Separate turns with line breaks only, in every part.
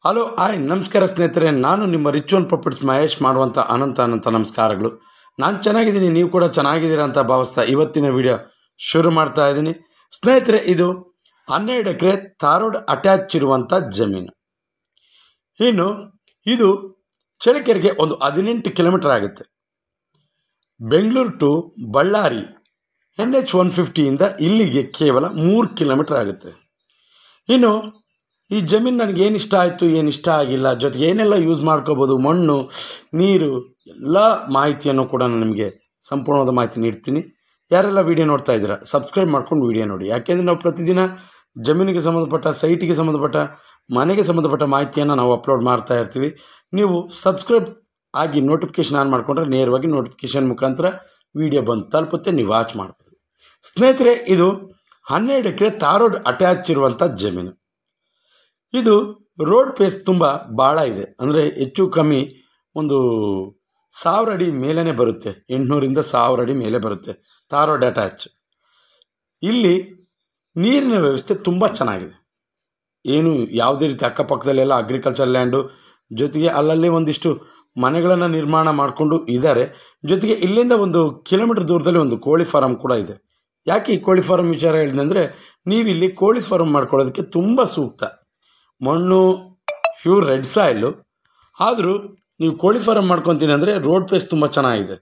Hello hi ನಮಸ್ಕಾರ ಸ್ನೇಹಿತರೆ, ನಾನು ನಿಮ್ಮ ರಿಚ್ ಒನ್ ಪ್ರಾಪರ್ಟೀಸ್ ಮಹೇಶ್ ಮಾಡುವಂಥ ಅನಂತ ನಮಸ್ಕಾರಗಳು. ನಾನು ಚೆನ್ನಾಗಿದ್ದೀನಿ, ನೀವು ಕೂಡ ಚೆನ್ನಾಗಿದ್ದೀರಾ ಅಂತ ಭಾವಿಸ್ತಾ ಇವತ್ತಿನ ವಿಡಿಯೋ ಶುರು ಮಾಡ್ತಾ ಇದ್ದೀನಿ. ಸ್ನೇಹಿತರೆ, ಇದು 12 ಎಕರೆ ತಾರೋಡ್ ಅಟ್ಯಾಚ್ ಇರುವಂಥ ಜಮೀನು. ಇನ್ನು ಇದು ಚಳ್ಳಕೆರೆಗೆ ಒಂದು 18 ಕಿಲೋಮೀಟರ್ ಆಗುತ್ತೆ. ಬೆಂಗಳೂರು ಟು ಬಳ್ಳಾರಿ NH 150 ಇಲ್ಲಿಗೆ ಕೇವಲ 3 ಕಿಲೋಮೀಟರ್ ಆಗುತ್ತೆ. ಇನ್ನು ಈ ಜಮೀನು ನನಗೆ ಏನು ಇಷ್ಟ ಆಯಿತು, ಏನು ಇಷ್ಟ ಆಗಿಲ್ಲ, ಜೊತೆಗೆ ಏನೆಲ್ಲ ಯೂಸ್ ಮಾಡ್ಕೋಬೋದು, ಮಣ್ಣು, ನೀರು, ಎಲ್ಲ ಮಾಹಿತಿಯನ್ನು ಕೂಡ ನಾನು ನಿಮಗೆ ಸಂಪೂರ್ಣವಾದ ಮಾಹಿತಿ ನೀಡ್ತೀನಿ. ಯಾರೆಲ್ಲ ವೀಡಿಯೋ ನೋಡ್ತಾ ಇದ್ದೀರಾ ಸಬ್ಸ್ಕ್ರೈಬ್ ಮಾಡ್ಕೊಂಡು ವೀಡಿಯೋ ನೋಡಿ. ಯಾಕೆಂದರೆ ನಾವು ಪ್ರತಿದಿನ ಜಮೀನಿಗೆ ಸಂಬಂಧಪಟ್ಟ, ಸೈಟಿಗೆ ಸಂಬಂಧಪಟ್ಟ, ಮನೆಗೆ ಸಂಬಂಧಪಟ್ಟ ಮಾಹಿತಿಯನ್ನು ನಾವು ಅಪ್ಲೋಡ್ ಮಾಡ್ತಾ ಇರ್ತೀವಿ. ನೀವು ಸಬ್ಸ್ಕ್ರೈಬ್ ಆಗಿ ನೋಟಿಫಿಕೇಷನ್ ಆನ್ ಮಾಡಿಕೊಂಡ್ರೆ ನೇರವಾಗಿ ನೋಟಿಫಿಕೇಷನ್ ಮುಖಾಂತರ ವೀಡಿಯೋ ಬಂದು ತಲುಪುತ್ತೆ, ನೀವು ವಾಚ್ ಮಾಡ್ಬೋದು. ಸ್ನೇಹಿತರೆ, ಇದು 12 ಎಕರೆ ತಾರೋಡ್ ಅಟ್ಯಾಚ್ ಇರುವಂಥ ಜಮೀನು. ಇದು ರೋಡ್ ಪೇಸ್ ತುಂಬ ಭಾಳ ಇದೆ, ಅಂದರೆ ಹೆಚ್ಚು ಕಮ್ಮಿ ಒಂದು 1000 ಅಡಿ ಮೇಲೇ ಬರುತ್ತೆ, 800ರಿಂದ 1000 ಅಡಿ ಮೇಲೆ ಬರುತ್ತೆ ತಾರೋಡ್ ಅಟ್ಯಾಚ್. ಇಲ್ಲಿ ನೀರಿನ ವ್ಯವಸ್ಥೆ ತುಂಬ ಚೆನ್ನಾಗಿದೆ. ಏನು ಯಾವುದೇ ರೀತಿ ಅಕ್ಕಪಕ್ಕದಲ್ಲೆಲ್ಲ ಅಗ್ರಿಕಲ್ಚರ್ ಲ್ಯಾಂಡು, ಜೊತೆಗೆ ಅಲ್ಲಲ್ಲಿ ಒಂದಿಷ್ಟು ಮನೆಗಳನ್ನು ನಿರ್ಮಾಣ ಮಾಡಿಕೊಂಡು ಇದ್ದಾರೆ. ಜೊತೆಗೆ ಇಲ್ಲಿಂದ 1 ಕಿಲೋಮೀಟರ್ ದೂರದಲ್ಲಿ ಒಂದು ಕೋಳಿ ಫಾರಮ್ ಕೂಡ ಇದೆ. ಯಾಕೆ ಈ ಕೋಳಿ ಫಾರಮ್ ವಿಚಾರ ಹೇಳಿದೆ ಅಂದರೆ, ನೀವಿಲ್ಲಿ ಕೋಳಿ ಫಾರಮ್ ಮಾಡ್ಕೊಳ್ಳೋದಕ್ಕೆ ತುಂಬ ಸೂಕ್ತ. ಮಣ್ಣು ಪ್ಯೂರ್ ರೆಡ್ ಸಾಯಿಲು, ಆದರೂ ನೀವು ಕೋಳಿ ಫಾರಮ್ ಮಾಡ್ಕೊತೀನಿ ಅಂದರೆ ರೋಡ್ ಪೇಸ್ ತುಂಬ ಚೆನ್ನಾಗಿದೆ.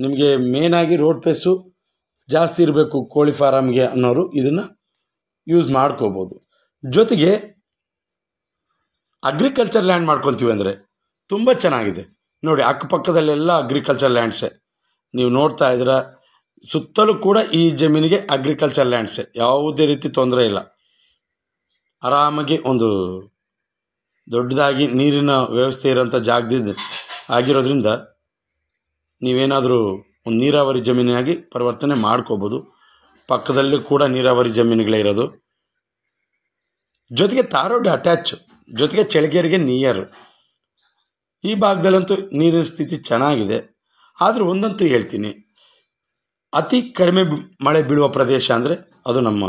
ನಿಮಗೆ ಮೇನಾಗಿ ರೋಡ್ ಪೇಸು ಜಾಸ್ತಿ ಇರಬೇಕು ಕೋಳಿ ಫಾರಮ್ಗೆ ಅನ್ನೋರು ಇದನ್ನು ಯೂಸ್ ಮಾಡ್ಕೋಬೋದು. ಜೊತೆಗೆ ಅಗ್ರಿಕಲ್ಚರ್ ಲ್ಯಾಂಡ್ ಮಾಡ್ಕೊತೀವಿ ಅಂದರೆ ತುಂಬ ಚೆನ್ನಾಗಿದೆ. ನೋಡಿ, ಅಕ್ಕಪಕ್ಕದಲ್ಲೆಲ್ಲ ಅಗ್ರಿಕಲ್ಚರ್ ಲ್ಯಾಂಡ್ಸೇ ನೀವು ನೋಡ್ತಾ ಇದ್ದೀರ. ಸುತ್ತಲೂ ಕೂಡ ಈ ಜಮೀನಿಗೆ ಅಗ್ರಿಕಲ್ಚರ್ ಲ್ಯಾಂಡ್ಸೇ, ಯಾವುದೇ ರೀತಿ ತೊಂದರೆ ಇಲ್ಲ. ಆರಾಮಾಗಿ ಒಂದು ದೊಡ್ಡದಾಗಿ ನೀರಿನ ವ್ಯವಸ್ಥೆ ಇರೋಂಥ ಜಾಗದಿಂದ ಆಗಿರೋದ್ರಿಂದ ನೀವೇನಾದರೂ ಒಂದು ನೀರಾವರಿ ಜಮೀನಾಗಿ ಪರಿವರ್ತನೆ ಮಾಡ್ಕೋಬೋದು. ಪಕ್ಕದಲ್ಲೂ ಕೂಡ ನೀರಾವರಿ ಜಮೀನುಗಳೇ ಇರೋದು. ಜೊತೆಗೆ ತಾರೋಡ್ ಅಟ್ಯಾಚ್, ಜೊತೆಗೆ ಚಳ್ಳಕೆರೆಗೆ ನಿಯರ್. ಈ ಭಾಗದಲ್ಲಂತೂ ನೀರಿನ ಸ್ಥಿತಿ ಚೆನ್ನಾಗಿದೆ. ಆದರೂ ಒಂದಂತೂ ಹೇಳ್ತೀನಿ, ಅತಿ ಕಡಿಮೆ ಮಳೆ ಬೀಳುವ ಪ್ರದೇಶ ಅಂದರೆ ಅದು ನಮ್ಮ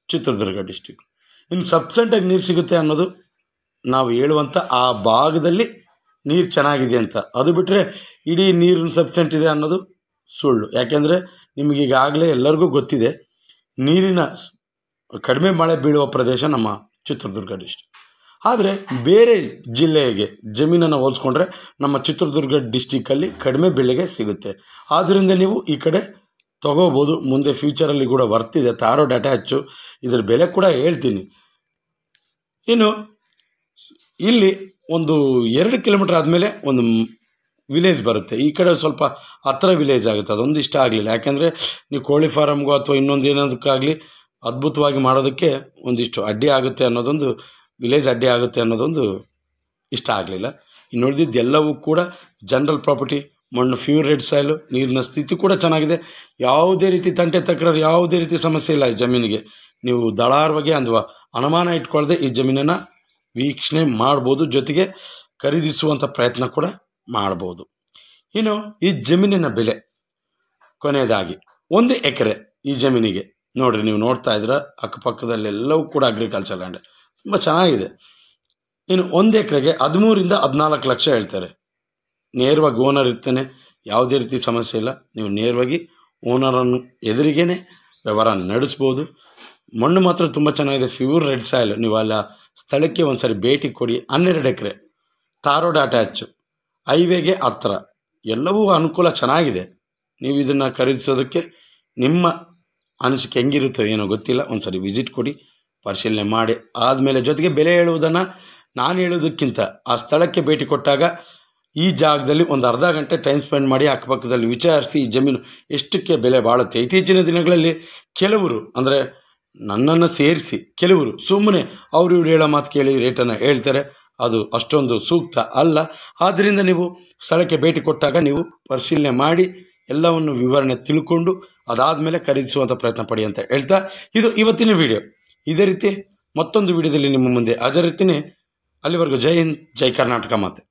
ಚಿತ್ರದುರ್ಗ ಡಿಸ್ಟಿಕ್. ಇನ್ನು ಸಬ್ಸೆಂಟಾಗಿ ನೀರು ಸಿಗುತ್ತೆ ಅನ್ನೋದು ನಾವು ಹೇಳುವಂಥ ಆ ಭಾಗದಲ್ಲಿ ನೀರು ಚೆನ್ನಾಗಿದೆ ಅಂತ. ಅದು ಬಿಟ್ಟರೆ ಇಡೀ ನೀರಿನ ಸಬ್ಸೆಂಟ್ ಇದೆ ಅನ್ನೋದು ಸುಳ್ಳು. ಯಾಕೆಂದರೆ ನಿಮಗೀಗಾಗಲೇ ಎಲ್ಲರಿಗೂ ಗೊತ್ತಿದೆ, ನೀರಿನ ಕಡಿಮೆ ಮಳೆ ಬೀಳುವ ಪ್ರದೇಶ ನಮ್ಮ ಚಿತ್ರದುರ್ಗ ಡಿಸ್ಟಿಕ್. ಆದರೆ ಬೇರೆ ಜಿಲ್ಲೆಗೆ ಜಮೀನನ್ನು ಹೋಲಿಸ್ಕೊಂಡ್ರೆ ನಮ್ಮ ಚಿತ್ರದುರ್ಗ ಡಿಸ್ಟಿಕ್ಕಲ್ಲಿ ಕಡಿಮೆ ಬೆಲೆಗೆ ಸಿಗುತ್ತೆ. ಆದ್ದರಿಂದ ನೀವು ಈ ಕಡೆ ತೊಗೋಬೋದು. ಮುಂದೆ ಫ್ಯೂಚರಲ್ಲಿ ಕೂಡ ಬರ್ತಿದೆ ತಾರೋಡ್ ಅಟ್ಯಾಚು. ಇದರ ಬೆಲೆ ಕೂಡ ಹೇಳ್ತೀನಿ. ಇನ್ನು ಇಲ್ಲಿ ಒಂದು 2 ಕಿಲೋಮೀಟರ್ ಆದಮೇಲೆ ಒಂದು ವಿಲೇಜ್ ಬರುತ್ತೆ. ಈ ಕಡೆ ಸ್ವಲ್ಪ ಹತ್ತಿರ ವಿಲೇಜ್ ಆಗುತ್ತೆ. ಅದೊಂದು ಇಷ್ಟ ಆಗಲಿಲ್ಲ. ಯಾಕೆಂದರೆ ನೀವು ಕೋಳಿ ಫಾರಮ್ಗೋ ಅಥವಾ ಇನ್ನೊಂದು ಏನೋದಕ್ಕಾಗಲಿ ಅದ್ಭುತವಾಗಿ ಮಾಡೋದಕ್ಕೆ ಒಂದಿಷ್ಟು ಅಡ್ಡಿ ಆಗುತ್ತೆ ಅನ್ನೋದೊಂದು, ವಿಲೇಜ್ ಅಡ್ಡಿ ಆಗುತ್ತೆ ಅನ್ನೋದೊಂದು ಇಷ್ಟ ಆಗಲಿಲ್ಲ. ಇನ್ನು ಉಳಿದಿದ್ದು ಎಲ್ಲವೂ ಕೂಡ ಜನರಲ್ ಪ್ರಾಪರ್ಟಿ, ಮಣ್ಣು ಪ್ಯೂರ್ ರೆಡ್ ಸಾಯಿಲು, ನೀರಿನ ಸ್ಥಿತಿ ಕೂಡ ಚೆನ್ನಾಗಿದೆ. ಯಾವುದೇ ರೀತಿ ತಂಟೆ ತಕರಾರು, ಯಾವುದೇ ರೀತಿ ಸಮಸ್ಯೆ ಇಲ್ಲ ಈ ಜಮೀನಿಗೆ. ನೀವು ದಳಾರವಾಗಿ ಅಥವಾ ಅನುಮಾನ ಇಟ್ಕೊಳ್ಳದೆ ಈ ಜಮೀನನ್ನು ವೀಕ್ಷಣೆ ಮಾಡ್ಬೋದು. ಜೊತೆಗೆ ಖರೀದಿಸುವಂಥ ಪ್ರಯತ್ನ ಕೂಡ ಮಾಡ್ಬೋದು. ಇನ್ನು ಈ ಜಮೀನಿನ ಬೆಲೆ ಕೊನೆಯದಾಗಿ 1 ಎಕರೆ ಈ ಜಮೀನಿಗೆ ನೋಡಿರಿ, ನೀವು ನೋಡ್ತಾ ಇದ್ದೀರ ಅಕ್ಕಪಕ್ಕದಲ್ಲೆಲ್ಲವೂ ಕೂಡ ಅಗ್ರಿಕಲ್ಚರ್ ಲ್ಯಾಂಡ್ ತುಂಬ ಚೆನ್ನಾಗಿದೆ. ಇನ್ನು 1 ಎಕರೆಗೆ 13ರಿಂದ 14 ಲಕ್ಷ ಹೇಳ್ತಾರೆ. ನೇರವಾಗಿ ಓನರ್ ಇರ್ತಾನೆ, ಯಾವುದೇ ರೀತಿ ಸಮಸ್ಯೆ ಇಲ್ಲ. ನೀವು ನೇರವಾಗಿ ಓನರನ್ನು ಎದುರಿಗೇ ವ್ಯವಹಾರ ನಡೆಸ್ಬೋದು. ಮಣ್ಣು ಮಾತ್ರ ತುಂಬ ಚೆನ್ನಾಗಿದೆ, ಪ್ಯೂರ್ ರೆಡ್ ಸಾಯಿಲ್. ನೀವು ಅಲ್ಲ ಸ್ಥಳಕ್ಕೆ ಒಂದು ಸಾರಿ ಭೇಟಿ ಕೊಡಿ. 12 ಎಕರೆ ತಾರೋಡ್ ಅಟ್ಯಾಚು, ಹೈವೇಗೆ ಹತ್ತಿರ, ಎಲ್ಲವೂ ಅನುಕೂಲ ಚೆನ್ನಾಗಿದೆ. ನೀವು ಇದನ್ನು ಖರೀದಿಸೋದಕ್ಕೆ ನಿಮ್ಮ ಅನಿಸಿಕೆ ಹೆಂಗಿರುತ್ತೋ ಏನೋ ಗೊತ್ತಿಲ್ಲ, ಒಂದು ಸಾರಿ ವಿಸಿಟ್ ಕೊಡಿ, ಪರಿಶೀಲನೆ ಮಾಡಿ ಆದಮೇಲೆ. ಜೊತೆಗೆ ಬೆಲೆ ಹೇಳುವುದನ್ನು ನಾನು ಹೇಳೋದಕ್ಕಿಂತ ಆ ಸ್ಥಳಕ್ಕೆ ಭೇಟಿ ಕೊಟ್ಟಾಗ ಈ ಜಾಗದಲ್ಲಿ ಒಂದು ಅರ್ಧ ಗಂಟೆ ಟೈಮ್ ಸ್ಪೆಂಡ್ ಮಾಡಿ ಅಕ್ಕಪಕ್ಕದಲ್ಲಿ ವಿಚಾರಿಸಿ ಈ ಜಮೀನು ಎಷ್ಟಕ್ಕೆ ಬೆಲೆ ಬಾಳುತ್ತೆ. ಇತ್ತೀಚಿನ ದಿನಗಳಲ್ಲಿ ಕೆಲವರು, ಅಂದರೆ ನನ್ನನ್ನು ಸೇರಿಸಿ ಕೆಲವರು ಸುಮ್ಮನೆ ಅವರು ಇವ್ರು ಹೇಳೋ ಮಾತು ಕೇಳಿ ರೇಟನ್ನು ಹೇಳ್ತಾರೆ. ಅದು ಅಷ್ಟೊಂದು ಸೂಕ್ತ ಅಲ್ಲ. ಆದ್ದರಿಂದ ನೀವು ಸ್ಥಳಕ್ಕೆ ಭೇಟಿ ಕೊಟ್ಟಾಗ ನೀವು ಪರಿಶೀಲನೆ ಮಾಡಿ ಎಲ್ಲವನ್ನು ವಿವರಣೆ ತಿಳ್ಕೊಂಡು ಅದಾದಮೇಲೆ ಖರೀದಿಸುವಂಥ ಪ್ರಯತ್ನ ಪಡಿ ಅಂತ ಹೇಳ್ತಾ, ಇದು ಇವತ್ತಿನ ವಿಡಿಯೋ. ಇದೇ ರೀತಿ ಮತ್ತೊಂದು ವಿಡಿಯೋದಲ್ಲಿ ನಿಮ್ಮ ಮುಂದೆ ಹಾಜರಿರ್ತೀನಿ. ಅಲ್ಲಿವರೆಗೂ ಜೈ ಹಿಂದ್, ಜೈ ಕರ್ನಾಟಕ ಮಾತೆ.